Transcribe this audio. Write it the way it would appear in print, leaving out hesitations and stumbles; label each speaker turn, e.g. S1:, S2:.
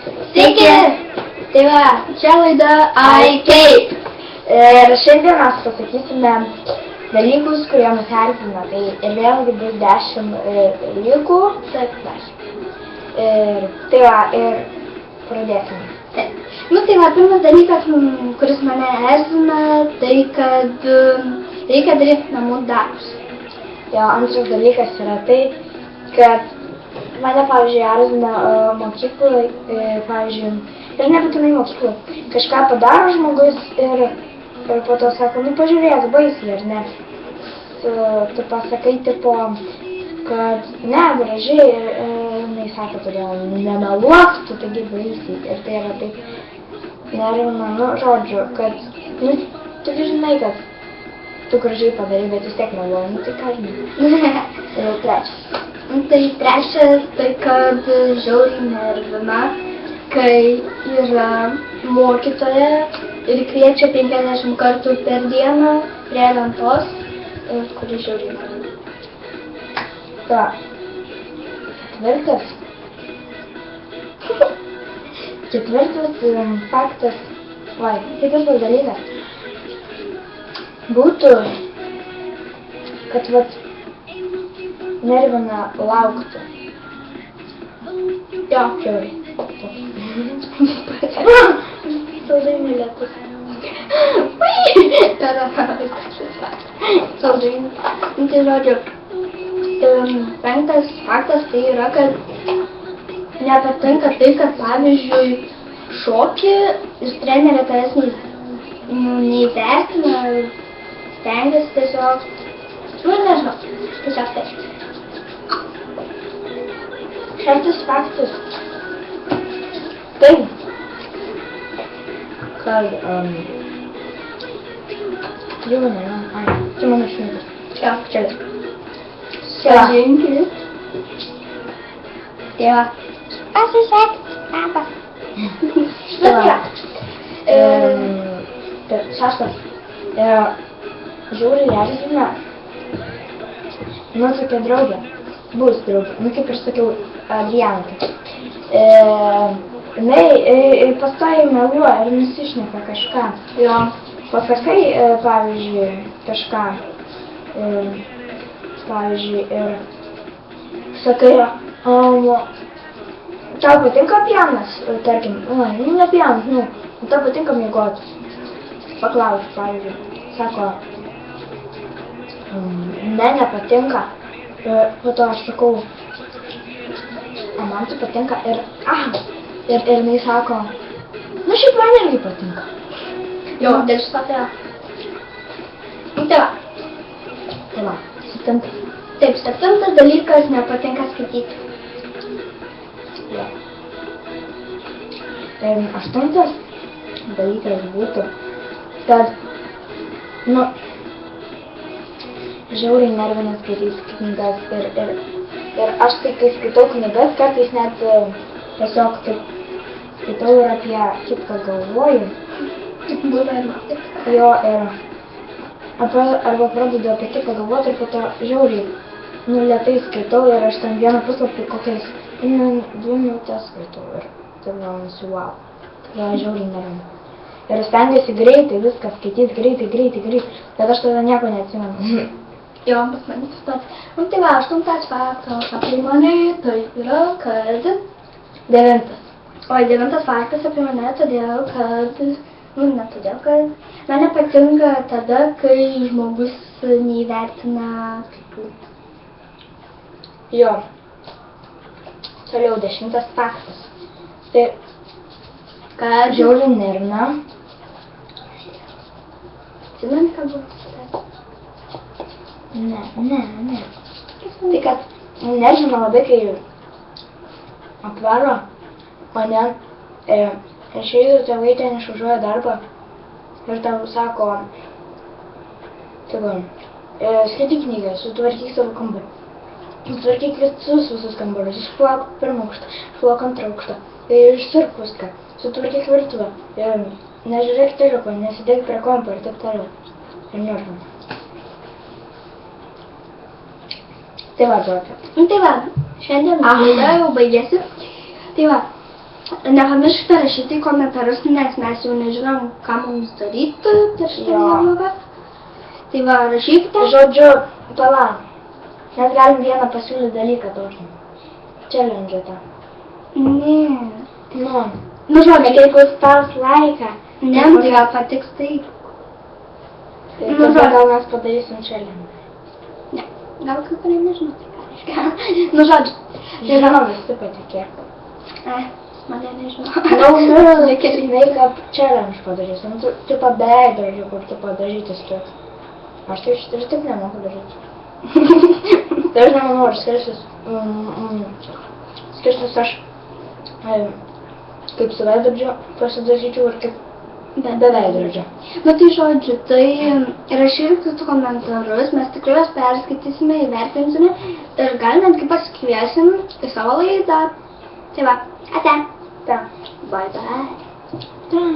S1: Sveiki! Tai va, čia laida Ai kaip.
S2: Ir šiandien mes pasakysime dalykus, kurie mus erzina. Tai ir vėlgi bus 10 dalykų.
S1: Taip, 10.
S2: Ir tai va, ir pradėsime.
S1: Taip. Nu tai va, pirmas dalykas, kuris mane erzina, tai kad reikia daryti namų darbus.
S2: Jo, antras dalykas yra tai, kad mane, pavyzdžiui, erzina mokyklai, pavyzdžiui, ir nebūtinai mokyklai, kažką padaro žmogus ir po to sako, nu pažiūrėk, baisiai, ar ne? Tu pasakai, tipo, kad ne, gražiai, jinai sako, todėl nemeluok, tu taigi baisiai. Ir tai yra taip nervina, nu, žodžiu, kad, nu, tu žinai, kad tu gražiai padarai, bet vis tiek meluoji, nu tai ką žinai. Ir trečias.
S1: Tai trečias, tai kad žiauriai nervina, kai yra mokytoja ir kviečia 50 kartų per dieną prie lentos, kuri žiauriai nervina.
S2: Ta. Ketvirtas faktas, kitas dalykas būtų, kad vat nervina laukti.
S1: Jo,
S2: žiauriai.
S1: Saldainių lietus. Saldainių. Tai žodžiu, penktas faktas tai yra, kad nepatinka tai, kad pavyzdžiui šoki ir trenerė tavęs neįvertina, stengiasi tiesiog, nu nežinau, tiesiog taip.
S2: Šeštas faktas. Tai, kad, jau ne, čia mano šuniukas.
S1: Jo,
S2: Čia.
S1: Sėdžinkį. Tėva. Pasisek, papa.
S2: Šeštas. Žiauriai erzina. Nu, tokia draugė. Bus draugė. Nu, kaip ir sakiau, Adrianka. Jinai pastoviai meluoja ir nusišneka kažką.
S1: Jo.
S2: Pasakai, pavyzdžiui, kažką. Pavyzdžiui, ir sakai, tau patinka pienas, tarkim, nu ne pienas, nu, tau patinka miegoti. Paklausiu, pavyzdžiui, sako, ne, nepatinka. Ir po to aš sakau, man tai patinka ir jinai sako, nu šiaip man irgi patinka.
S1: Jo, dėl šito tėva. Nu, tėva.
S2: Tai va, septintas.
S1: Taip, septintas dalykas nepatinka skaityti.
S2: Jo. Aštuntas dalykas būtų, kad, nu, žiauriai nervina skaityti knygas ir aš tai, kai skaitau knygas, kartais net tiesiog taip skaitau ir apie kitką galvoju.
S1: Būna ir man.
S2: Jo, ir arba pradedu apie kitką galvoti ir po to žiauriai, nu, lėtai skaitau ir aš ten vieną puslapį kokias 2 minutės skaitau ir taip gaunasi wow. Tai žiauriai nervina. Ir stengiuosi greitai viską skaityti, greitai, bet aš tada nieko neatsimenu.
S1: Jo, pas mane tas pats. Nu, tai va, aštuntas faktas apie mane, tai yra, kad...
S2: Devintas.
S1: Oi, devintas faktas apie mane, todėl, kad... Nu, ne todėl, kad... Man nepatinka tada, kai žmogus neįvertina kitų.
S2: Jo. Toliau 10 faktas. Tai,
S1: Kad...
S2: žiauriai nervina.
S1: Atsimeni, ką buvo?
S2: Ne. Tai, kad nervina labai, kai apvaro mane, išeitų tėvai ten išvažiuoja darbą ir tau sako, skaityk knygą, sutvarkyk savo kambarį. Sutvarkyk visus kambarius, išplauk pirmą aukštą, išplauk antrą aukštą, išsirk viską, sutvarkyk virtuvę, nežiūrėk teliko, nesidėk prie kompo ir taip toliau. Ir nervina. Tai va, žodžiu.
S1: Nu, tai va, šiandien laida jau baigėsi. Tai va, Nepamirškite rašyti į komentarus, nes mes jau nežinom, ką mums daryti per šitą neblogą. Tai va, rašykite.
S2: Žodžiu, pala. Mes galim vieną pasiūlyti dalyką tokį. Challenge tą.
S1: Ne.
S2: Nu.
S1: Nu, žodžiu,
S2: Jeigu spaus laiką.
S1: ne, tai gal patiks taip.
S2: Tai
S1: Nu,
S2: tada
S1: va.
S2: gal mes padarysim challenge.
S1: Ne. Gal kai kurie nežinau, tai ką reiškia. Nu, žodžiu.
S2: Žinau, visi patikėk.
S1: Mane nežinau.
S2: Reikia make-up challenge padarysim. Nu, tipo beidrodžių, kur tu padarytis tu. Aš tai ir taip nemoku daryti. Tai aš nemanau, ar skirsis aš kaip su veidrodžiu pasidaryčiau ir kaip be veidrodžio.
S1: Nu tai žodžiu, tai rašykite komentarus, mes tikrai juos perskaitysime, įvertinsime ir gal netgi pasikviesim į savo laidą. Tai va, ate.
S2: Ta.
S1: Bye bye.
S2: Ta.